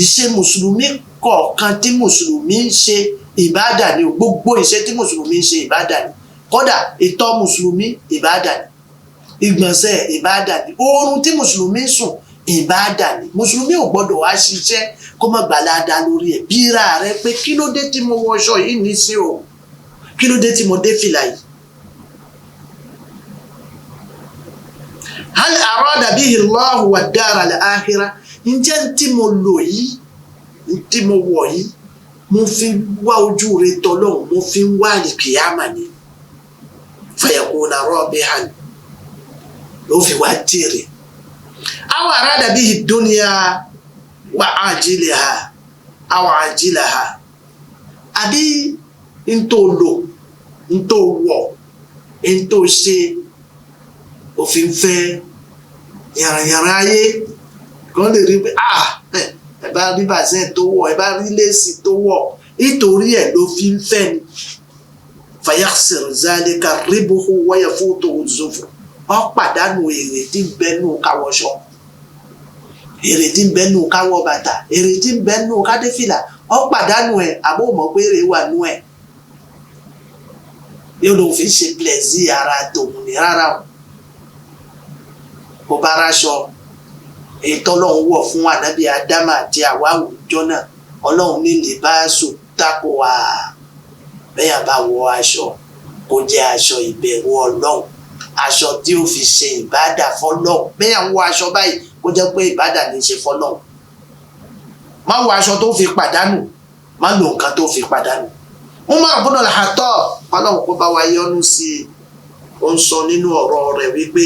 Iṣẹ́ mùsùlùmí kọ̀ọ̀kan tí mùsùlùmí ń ṣe ìbádà ni gbogbo iṣẹ́ tí mùsùlùmí ń ṣe ìbádà ni kódà ìtọ̀ mùsùlùmí ìbádà ni ìgbọ̀nsẹ̀ ìbádà ni oorun tí mùsùlùmí ń sùn ìbádà ni. Mùsùlùmí ò gbọdọ̀ wá ṣiṣẹ́ kó má gbàládà lórí ẹ̀ bíra rẹ pé kí ló dé tí mo wọṣọ yìí ní sí o kí ló dé tí mo dé fìlà yìí. hal arada bihi Allahu wad-dara al-akhirah ǹjẹ́ tí mo lò yìí tí mo wọ̀ yìí mo fi wá ojú rẹ tọ́lọ́hun mo fi wá àlìkìyàmà ni fayakuna rabihan ló fi wá jèrè. aw arada bihi dunya wa ajilaha aw ajilaha àbí ntò lò ntò wọ̀ ntò ṣe òfin fẹ́ yàrá ayé kan lè rí pé ẹ bá rí bàzẹ́ tó wọ̀ ẹ bá rí léèsì tó wọ̀ nítorí ẹ̀ ló fi ń fẹ́ ni fayakhsir zalika ribuhu wa yafutuhu zufru ó pàdánù èrè tí ń bẹnu káwọṣọ èrè tí ń bẹnu káwọ bàtà èrè tí ń bẹnu kádéfìlà ó pàdánù ẹ̀ àbó mọ̀ pé èrè wà nú ẹ̀ yóò lóun fi ṣe plẹ̀sì ara tòun ní rárá o. Bó bá ráṣọ èyí tọ́lọ́run wọ̀ fún ànábì Ádámà àti àwa àwùjọ náà Ọlọ́run ní libasu taqwa bẹ́yà bá wọ aṣọ kó jẹ́ aṣọ ìbẹ̀rù Ọlọ́run aṣọ tí ó fi ṣe ìbádà fọ́lọ́run bẹ́yà ń wọ aṣọ báyìí kó jẹ́ pé ìbádà ní í ṣe fọ́lọ́run. Má wọ aṣọ tó fi pàdánù má lo nǹkan tó fi pàdánù. Umar ibn al-Khattab Ọlọ́run kó bá wa yọ́nú sí i ó ń sọ nínú ọ̀rọ̀ rẹ̀ wípé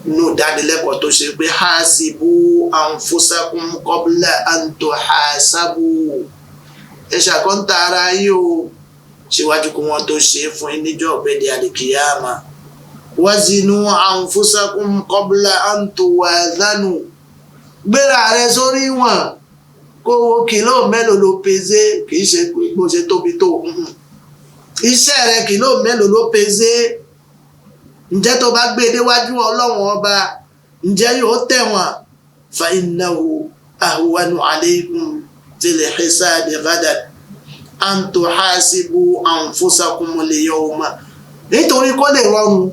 inú ìdánilẹ́kọ̀ọ́ tó ṣe pé hasibu anfusakum qabla an tuhasabu ẹ ṣàkóńtà ara yìí o síwájú kí wọ́n tó ṣe é fún yín níjọ́ ọ̀gbẹ́dẹ àlìkìyàmà wazinu anfusakum qabla an tuwazanu gbéra rẹ sórí wọn kó wo kìló mélòó ló pesé kì í ṣe bó ṣe tóbi tó iṣẹ́ rẹ kìló mélòó ló pesé. Ǹjẹ́ tó bá gbé déwájú Ọlọ́run ọba ǹjẹ́ yóò tẹ̀wọ̀n fa innahu ahwanu alaykum fil hisabi ghadan an tuhasibu anfusakum al-yawma nítorí kó lè rọrùn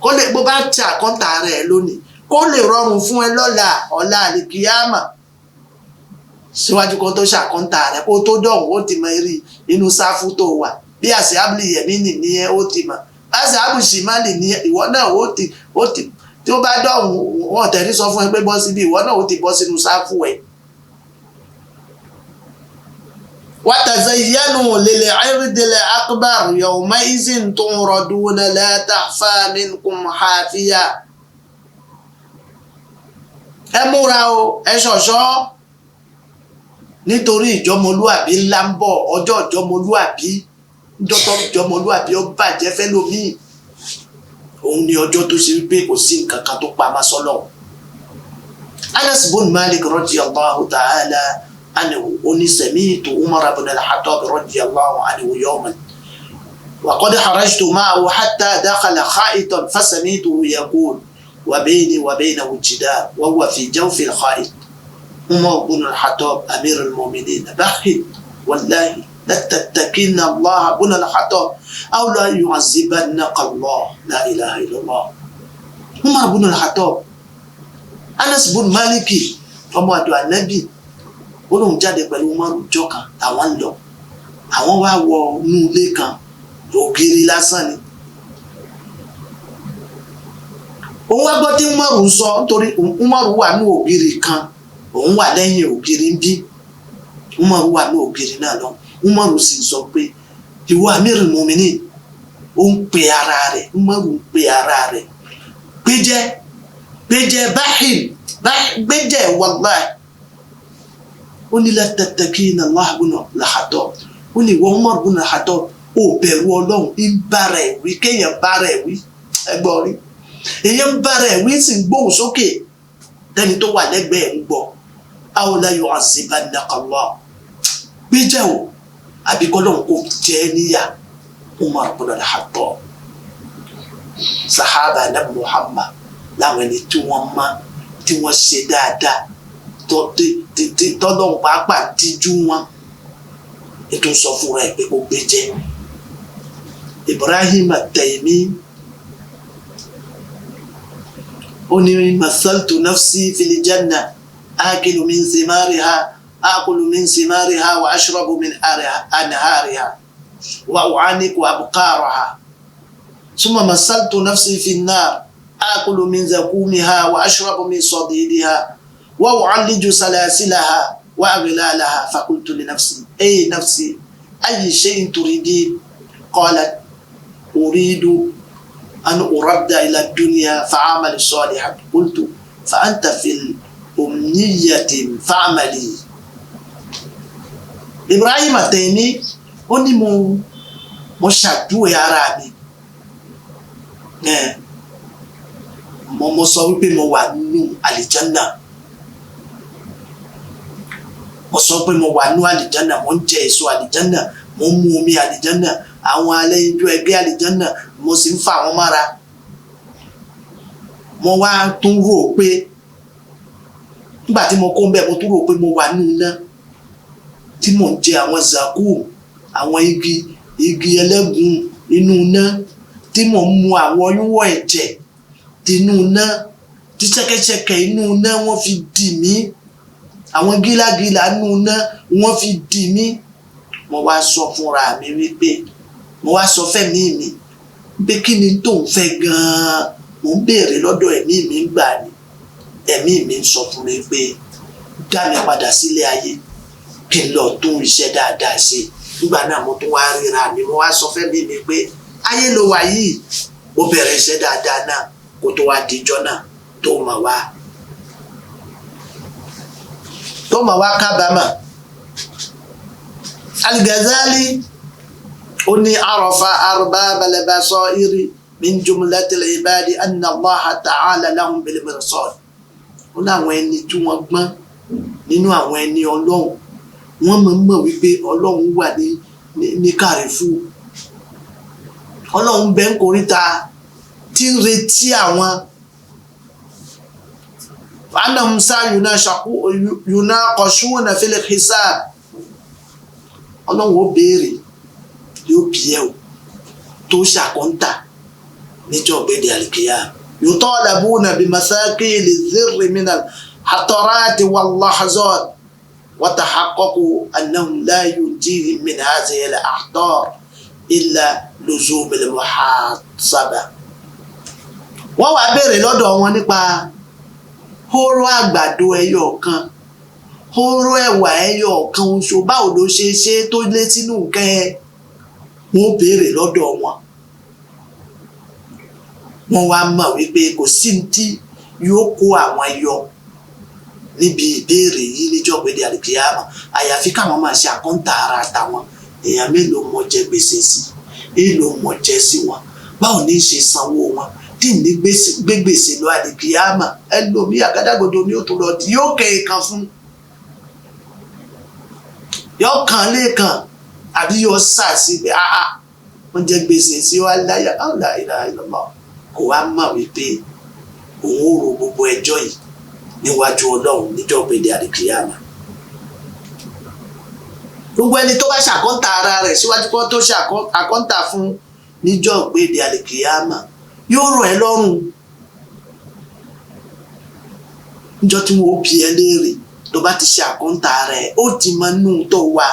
kó lè bó bá ti àkọ́ńtà rẹ̀ lónìí kó lè rọrùn fún ẹ lọ́la ọ̀la àlìkìyàmà síwájú kan tó ṣàkọ́ńtà rẹ̀ kó tó dọ̀hún ó ti mọ eré inú sáfù tó wà bí àṣẹ abúlé yẹmí nìyẹn ó ti mọ láti àbùsì má lè ní ìwọ náà ó ti tí ó bá dọ̀hún wọn tẹ̀lé sọ fún ẹ pé bọ́ síbi ìwọ náà ó ti bọ́ sínú sáfù ẹ̀. wa tazayyanu lil 'irdil akbar yawma izin tu'raduna la takhfa minkum khafiya. ẹ múra o ẹ ṣọ̀ṣọ́ nítorí ìjọmọlúàbí ńlá ń bọ̀ ọjọ́ ìjọmọlúàbí dọ́tọ́ ìjọmọlúàbí ó bàjẹ́ fẹ́ lómi òun ni ọjọ́ tó ṣe wípé kò sí nǹkan kan tó pamọ́ sọ́lọ̀. Anas ibn Malik radiyallahu ta'ala anhu oni sami'tu Umar ibn al-Khattab radiyallahu anhu yawman wa qad kharajtu ma'ahu hatta dakhala kha'itan fasami'tuhu yaqul wa bayni wa baynahu jidar wa huwa fi jawfi al-kha'it. Umar ibn al-Khattab amir al-mu'minin bakhil wallahi لتتقين الله بن الخطاب أو لا يعذبنك الله لا إله إلا الله. Umar بن الخطاب Anas بن Malik ọmọ àdó ànábì ó lóun jáde pẹ̀lú Umar ọjọ́ kan àwọn ń lọ àwọn wá wọ inú ilé kan ògiri lásán ni òun wá gbọ́ tí Umar ń sọ nítorí Umar wà ní ògiri kan òun wà lẹ́yìn ògiri ń bí Umar wà ní ògiri náà lọ Umaru sì sọ pé ìwọ Amirul Mu'minin ó ń pe ara rẹ̀ Umaru ń pe ara rẹ̀ gbéjẹ́ báhìn gbéjẹ́ wallahi ó ní la tattaqina Allah ibn al-Khattab ó ní ìwọ Umar ibn al-Khattab ó bẹ̀rù Ọlọ́run ń bára ẹ̀ wí kéèyàn bára ẹ̀ wí ẹgbọ́n rí èèyàn ń bára ẹ̀ wí sì ń gbóhùn sókè tẹ́ni tó wà lẹ́gbẹ̀ẹ́ ń gbọ́ aw la yu'azzibannaka Allah gbéjà o àbíkọ́lọ́hún kò jẹ́ níyà Umar ibn al-Khattab sahaba nabi Muhammad láwọn ẹni tí wọ́n má tí wọ́n ṣe dáadáa tọ́lọ́hún pàápàá díjú wọn ètò sọ fún rẹ̀ pé kò gbéjẹ́ Ibrahim at-Taymi ó ní masaltu nafsi fil janna akilu min thimariha akulu min thimariha wa ashrabu min anhariha wa u'aniku abqaraha thumma masaltu nafsi fin nar akulu min zakumiha wa ashrabu min sadidiha wa u'alliju salasilaha wa aghlalaha faqultu li nafsi ay nafsi ay shay'in turidin qalat uridu أن أرد إلى الدنيا فعمل صالحا قلت فأنت في الأمنية فعملي Ibrahim at-Taymi ó ní mo ṣàdúrà ara mi mo sọ wípé mo wà nínú àlìjánà mo sọ pé mo wà nínú àlìjánà mo ń jẹ èso àlìjánà mo ń mu omi àlìjánà àwọn alẹ́ ijó ẹgbẹ́ àlìjánà mo sì ń fà wọ́n mára mo wá tún rò pé nígbà tí mo kó ń bẹ̀ mo tún rò pé mo wà nínú iná tí mò ń jẹ àwọn zakum àwọn igi ẹlẹ́gùn inú iná tí mò ń mu àwọn yúwọ̀ ẹ̀jẹ̀ tinú iná tí ṣẹ́kẹ́ṣẹkẹ̀ inú iná wọ́n fi dì mí àwọn gílágílà inú iná wọ́n fi dì mí mo wá sọ fúnra mi wípé mo wá sọ fẹ́mi mi pé kí ni tó ń fẹ́ gan-an mo ń béèrè lọ́dọ̀ ẹ̀mí mi ń gbà ní ẹ̀mí mi ń sọ fún mi pé dá mi padà sílé ayé kí n lọ tún iṣẹ́ dáadáa ṣe nígbà náà mo tún wá ríra mi mo wá sọ fẹ́mi mi pé ayé ló wà yìí ó bẹ̀rẹ̀ iṣẹ́ dáadáa náà kó tó wá dijọ́ náà tó mà wá kábàámà. Al-Ghazali ó ní arafa arbaba al-basairi min jumlati al-ibadi anna Allaha ta'ala lahum bil mirsad ó ní àwọn ẹni tí wọ́n gbọ́n nínú àwọn ẹni Ọlọ́run wọ́n mọ̀ wípé Ọlọ́run wà ní kàrífù Ọlọ́run bẹ́ ń koríta tí ń retí àwọn annahum yunaqashuna fil hisab Ọlọ́run ó béèrè yóò bí ẹ o tó ṣàkóńtà níjọ́ ọ̀gbẹ́dẹ̀ àlìkìyà yutalabuna bimasakili zirri minal hatarati wal lahazat wa tahaqqaqu annahum la yunjihim min hadhihi al ahtar illa luzum al muhasaba. Wọ́n wá béèrè lọ́dọ̀ wọn nípa hóró àgbàdo ẹyọ kan hóró ẹ̀wà ẹyọ kan oṣù báwo ló ṣe tó lé sínú nǹkan ẹ wọ́n béèrè lọ́dọ̀ wọn wá mọ̀ wípé kò sí tí yóò kó àwọn yọ níbi ìbéèrè yìí níjọ́ gbèdé àlìkìyàmọ̀ àyàfi káwọn máa ṣe àkọ́ńtà ara àtàwọn èèyàn mélòó mọ̀ jẹ gbèsè sí èèlò mọ̀ jẹ sí wọn báwo ní ṣe sanwó wọn tí ní gbé gbèsè lọ àlìkìyàmọ̀ ẹlòmí àgádágodo ní ó tó lọ tí yóò kẹ́ ẹ̀kan fún yóò kàn lẹ́ẹ̀kan àbí yóò sàásì pé wọ́n jẹ gbèsè sí wa láyà láìláìlọ́mọ́ kò wá mọ̀ wípé òun ò ro gbogbo ẹjọ́ yìí níwájú Ọlọ́run níjọ́ gbèdé àlìkìyàmọ̀. Gbogbo ẹni tó bá ṣàkọ́ńtà ara rẹ̀ síwájú kó tó ṣàkọ́ńtà fún níjọ́ gbèdé àlìkìyàmọ̀ yóò rọ̀ ẹ́ lọ́rùn níjọ́ tí wọ́n bí ẹ léèrè tó bá ti ṣàkọ́ńtà rẹ̀ ó ti mọ inú tó wà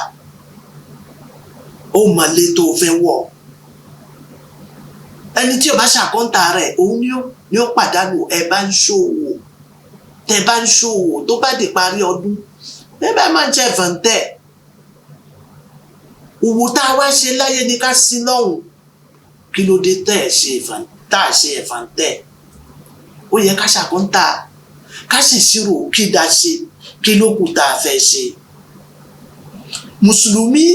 ó mọ ilé tó fẹ́ wọ̀ ẹni tí ó bá ṣàkọ́ńtà rẹ̀ òun ni ó pàdánù ẹ bá ń ṣòwò tẹ bá ń ṣòwò tó bá di parí ọdún bẹ́ẹ̀ bá máa ń jẹ́ ẹ̀fọ̀ntẹ́ òwò tá a wá ṣe láyé ni ká sí lọ́hùn kí ló dé tá a ṣe ẹ̀fọ̀ntẹ́ ó yẹ ká ṣàkọ́ńtà ká sì ṣírò kí dá ṣe kí ló kù tá a fẹ́ ṣe mùsùlùmí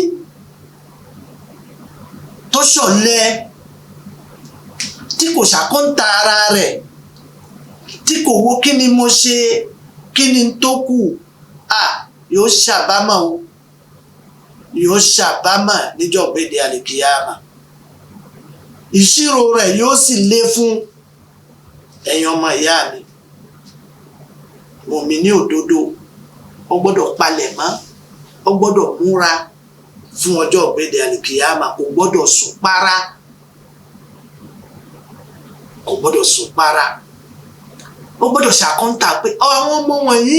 tó ṣọ̀lẹ tí kò ṣàkóńtà ara rẹ̀ tí kò wo kí ni mo ṣe kí ni tó kù yóò ṣàbámọ̀ o yóò ṣàbámọ̀ níjọ́ gbèdé àlìkìyàmà ìṣirò rẹ̀ yóò sì lé fún ẹ̀yin ọmọ ìyá mi mùmínì òdodo ó gbọ́dọ̀ palẹ̀ mọ́ ó gbọ́dọ̀ múra fún ọjọ́ gbèdé àlìkìyàmà kò gbọ́dọ̀ sùn para kò gbọ́dọ̀ sùn para ó gbọ́dọ̀ ṣàkóńtà pé àwọn ọmọ wọ̀nyí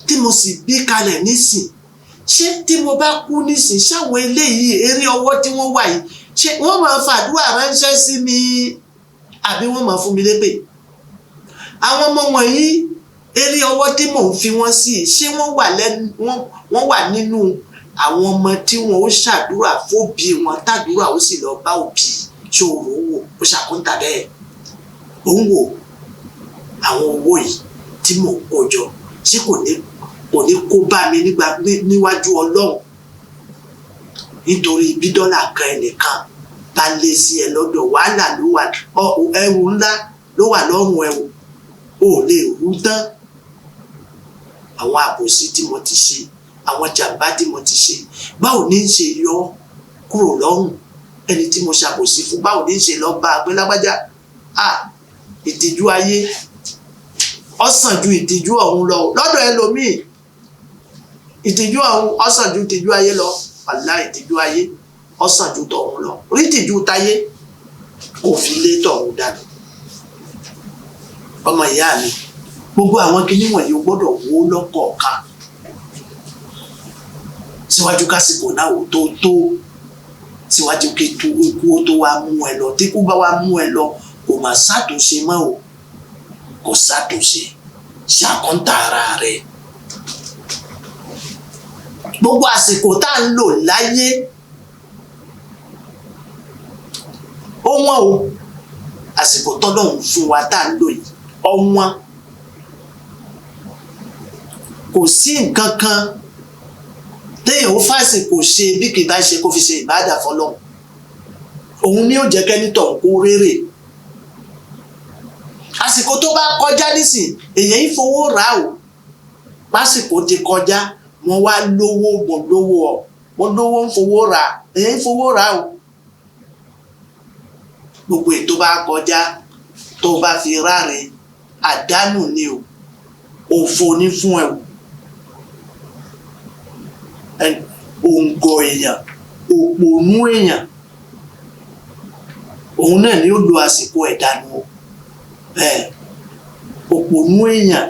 tí mo sì bí kalẹ̀ nísìn ṣé tí mo bá kú nísìn ṣáwọn eléyìí eré ọwọ́ tí wọ́n wà yìí ṣé wọ́n máa fàdúrà ránṣẹ́ sí mi àbí wọ́n máa fún mi lépè àwọn ọmọ wọ̀nyí eré ọwọ́ tí mò ń fi wọ́n sí ṣé wọ́n wà nínú àwọn ọmọ tí wọn ó ṣàdúrà fóbi wọn tàdúrà ó sì lọ bá òbí ṣé o rò ó wò ó ṣàkóńtà bẹ́ẹ̀ ó ń wò àwọn owó yìí tí mò ń kó jọ ṣé kò ní kó bá mi níwájú Ọlọ́run nítorí bí dọ́là kan ẹnìkan bá lé sí ẹ lọ́dọ̀ wàhálà ló wà ẹrù ńlá ló wà lọ́rùn ẹrù ò lè rú tán àwọn àbòsí tí mo ti ṣe àwọn jàǹbá tí mo ti ṣe báwo ní í ṣe yọ kúrò lọ́rùn ẹni tí mo ṣàbòsí fún báwo ní í ṣe lọ bá agbélágbájá ìtìjú ayé ó sàn ju ìtìjú ọ̀run lọ lọ́dọ̀ ẹlòmíì ìtìjú ọ̀run ó sàn ju ìtìjú ayé lọ àlá ìtìjú ayé ó sàn ju tọ̀run lọ orí ìtìjú táyé kò fi lé tọ̀run dànù ọmọ ìyá mi gbogbo àwọn kinní wọ̀nyí o gbọ́dọ̀ wó lọ́kọ̀ọ̀kan síwájú kásìkò náà ò tó síwájú kí ikú ó tó wá mú ẹ lọ tí kú bá wá mú ẹ lọ kò má ṣàtúnṣe mọ́ o kò ṣàtúnṣe ṣàkóńtà ara rẹ̀ gbogbo àsìkò tá à ń lò láyé ó wọ́n o àsìkò tọ́lọ́hún fún wa tá à ń lò yìí ó wọ́n kò sí nǹkan kan téèyàn ó fàsìkò ṣe bí kì í bá ṣe kó fi ṣe ìbádà fọ́lọ́hún òun ni ó jẹ́ kẹ́nítọ̀ kó rérè àsìkò tó bá kọjá nísìn èyàn ń fowó rà o pásìkò ti kọjá wọn wá lówó mo lówó ń fowó rà èyàn ń fowó rà o gbogbo ètò bá kọjá tó bá fi ráre àdánù ni o òfò ní fún ẹ òǹgọ̀ èèyàn òpònú èèyàn òun náà ni ó lo àsìkò ẹ̀dánù o òpònú èèyàn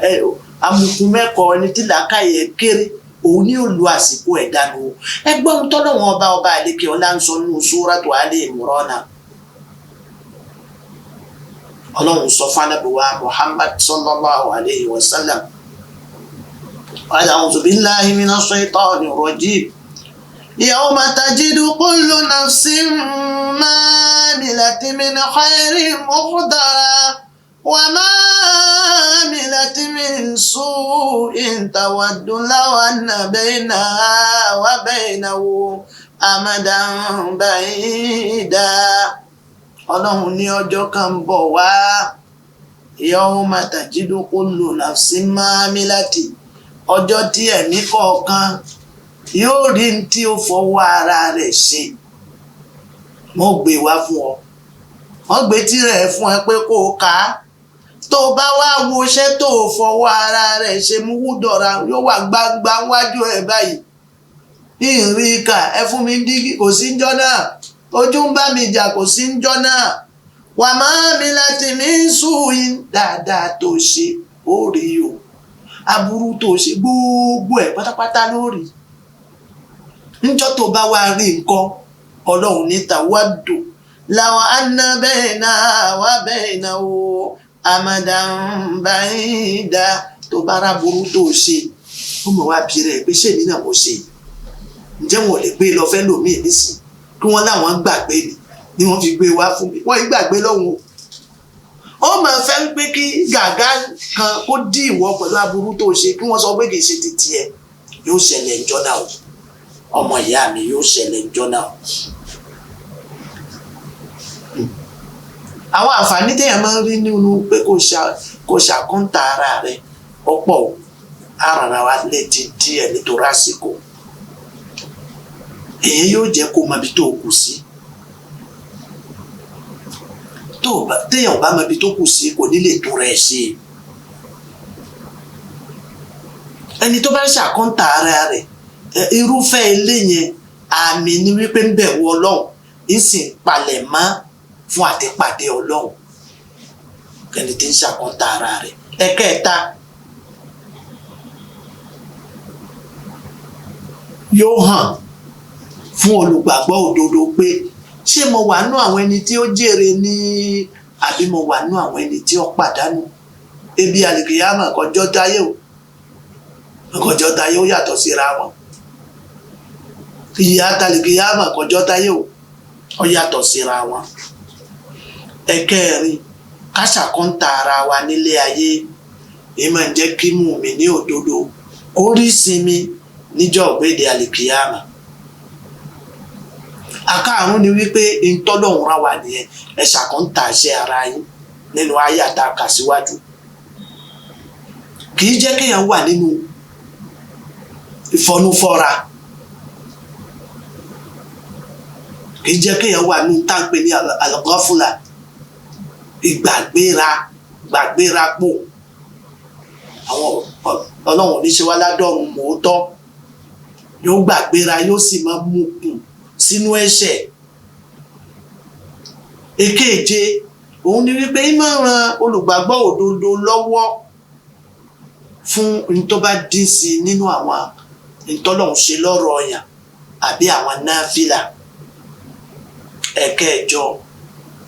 amukun mẹ́kọ̀ọ́ ẹni tí làákàyè kéré òun ní ó lo àsìkò ẹ̀dánù o ẹgbọ́n tọ́lọ́wọ́n ọba àdékè ọlá ń sọ nínú Suratu Ali Imran ọlọ́run sọ fánàbíwá Muhammad sallallahu alayhi wa sallam a'udhu billahi minash shaitanir rajim yawma tajidu kullu nafsin ma amilat min khairin muhdara wa ma amilat min su'in tawaddu law anna baynaha wa baynahu amadan ba'ida ọlọ́run ní ọjọ́ kan ń bọ̀ wá yawma tajidu kullu nafsin ma amilat ọjọ́ tí ẹ̀mí kọ̀ọ̀kan yóò rí ní tí ó fọwọ́ ara rẹ̀ ṣe wọ́n gbé wá fún ọ wọ́n gbé tirẹ̀ fún ẹ pé kó o kà á tó o bá wá wo iṣẹ́ tó o fọwọ́ ara rẹ̀ ṣe mú wúdọ̀ra yóò wà gbangba wájú ẹ̀ báyìí ìrìnkà ẹ fún mi dígí kò sí njọ́ náà ojú ń bá mi jà kò sí njọ́ náà wà máa mi láti mi ń sùn yín dáadáa tó ṣe ó rí o aburú tó ṣe gbogbo ẹ̀ pátápátá lórí níjọ́ tó bá wá rí nǹkan ọlọ́run níta wádò láwọn anábẹ́ẹ̀nà wà bẹ́ẹ̀nà o amadanbaida tó bá ráburú tó ṣe ó mọ̀ wá bí rẹ̀ pé ṣèmi náà mo ṣe ǹjẹ́ wọn ò lè gbé lọ fẹ́ lòmíì nísìn kí wọ́n láwọn gbàgbé ni wọ́n fi gbé wá fún mi wọ́n gbàgbé lọ́hùn ó máa fẹ́ pé kí gàgá kan kó dí ìwọ pẹ̀lú aburú tó ṣe kí wọ́n sọ pé kì í ṣe títí ẹ yóò ṣẹlẹ̀ ńjọ́ náà o ọmọ ìyá mi yóò ṣẹlẹ̀ ńjọ́ náà o àwọn àǹfààní téèyàn máa ń rí nínú pé kò ṣàkóńtà ara rẹ̀ ọ̀pọ̀ àràrà wa létí díẹ̀ nítorí àsìkò èyí yóò jẹ́ kó mọ ibi tó kù sí téèyàn bá mọ ibi tó kù sí kò ní lè tún rẹ̀ ṣe ẹni tó bá ń ṣàkóńtà ara rẹ̀ irúfẹ́ ilé yẹn àmì ni wípé ń bẹ̀rù Ọlọ́run ń sì ń palẹ̀ mọ́ fún àtìpàdé Ọlọ́run kẹ́ni tí ń ṣàkóńtà ara rẹ̀. ẹ̀kẹta yóò hàn fún olùgbàgbọ́ òdodo pé ṣé mo wà nú àwọn ẹni tí ó jèrè ní àbí mo wà nú àwọn ẹni tí ó pàdánù. ebi àlìkìyámà kọjọ́ táyé ó yàtọ̀ síra wọn. ìyà àtàlìkìyámà kọjọ́ táyé ó yàtọ̀ síra wọn. ẹ̀kẹrin ká ṣàkóńtà ara wa nílé ayé èyí máa ń jẹ́ kí mùmínì òdodo ó rí sinmi níjọ́ ògbéde àlìkìyámà. àkàrùn ni wípé ìtọ́lọ́hún ra wà nìyẹn ẹ ṣàkóńtà iṣẹ́ ara yín nínú ayé àtàkà síwájú. kì í jẹ́ kéèyàn wà nínú ìfọnúfọ́ra, kì í jẹ́ kéèyàn wà nínú táǹpé ní àlọ́gọ́fúlà gbàgbéra pò. àwọn Ọlọ́run oníṣẹ́ wa ládọ́run mòótọ́ yóò gbàgbéra yóò sì máa mú kùn sínú ẹ̀ṣẹ̀. èkejì òun ni wípé í máa ran olùgbàgbọ́ òdodo lọ́wọ́ fún ní tó bá dín sí nínú àwọn ìtọ́lọ́hún ṣe lọ́rọ̀ ọ̀yàn àbí àwọn náfìlà. ẹ̀kẹjọ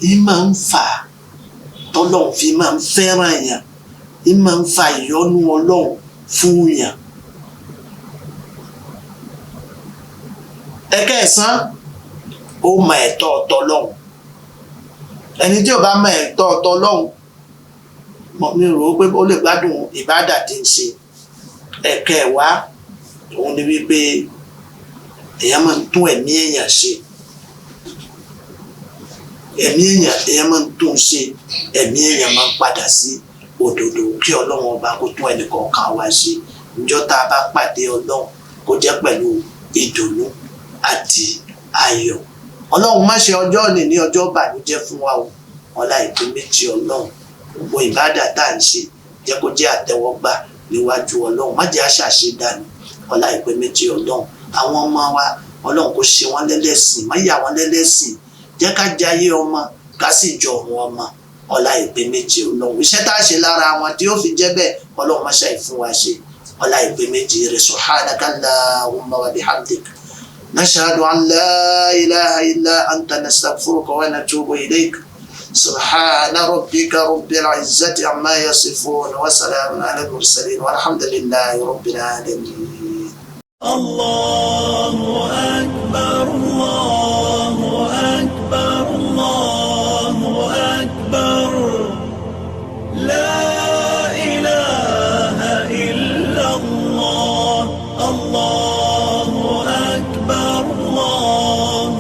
í máa ń fà tọ́lọ́hún fi máa ń fẹ́ràn yàn, í máa ń fa ìyọ́nú Ọlọ́run fún yàn. ẹ̀kẹsàn ó mọ ẹ̀tọ́ Ọlọ́run. ẹni tí ò bá mọ ẹ̀tọ́ Ọlọ́run mi rò ó pé ó lè gbádùn ìbádà tí ń ṣe. ẹ̀kẹwàá òun ni wípé èèyàn máa ń tún ẹ̀mí èèyàn ṣe. ẹ̀mí èèyàn máa ń tún ṣe, ẹ̀mí èèyàn máa ń padà sí òdodo. kí Ọlọ́run ọba kó tún ẹnìkọ̀ọ̀kan wá ṣe. níjọ́ tá a bá pàdé Ọlọ́run kó jẹ́ pẹ̀lú ìdùnnú àti ayọ̀. Ọlọ́run má ṣe ọjọ́ òní ní ọjọ́ ìbànújẹ́ fún wa o. ọlá ìpín méjì Ọlọ́run gbogbo ìbádà tá à ń ṣe jẹ́ kó jẹ́ àtẹ́wọ́gbà níwájú Ọlọ́run. má jẹ́ àṣàṣe dànù. ọlá ìpín méjì Ọlọ́run àwọn ọmọ wa Ọlọ́run kó ṣe wọ́n lẹ́lẹ́sìn, má yà wọ́n lẹ́lẹ́sìn. jẹ́ ká jayé ọmọ ká sì jọ ọ̀run ọmọ. ọlá ìpín méjì Ọlọ́run iṣẹ́ tá a ṣe lára wọn tí ó fi jẹ́ bẹ́ẹ̀ Ọlọ́run má ṣàì fún wa ṣe. ọlá ìpín méjì rẹ̀ subhanaka Allahumma wa bihamdik. نشهد أن لا إله إلا أنت نستغفرك ونتوب إليك. سبحان ربك رب العزة عما يصفون وسلام على المرسلين والحمد لله رب العالمين. الله أكبر الله أكبر الله أكبر لا إله إلا الله. الله أكبر الله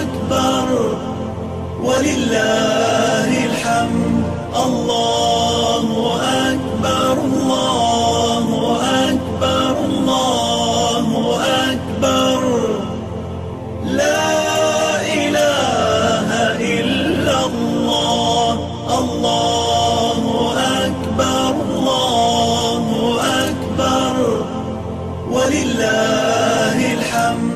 أكبر ولله الحمد. الله أكبر الله أكبر الله أكبر لا إله إلا الله. الله أكبر الله أكبر ولله الحمد.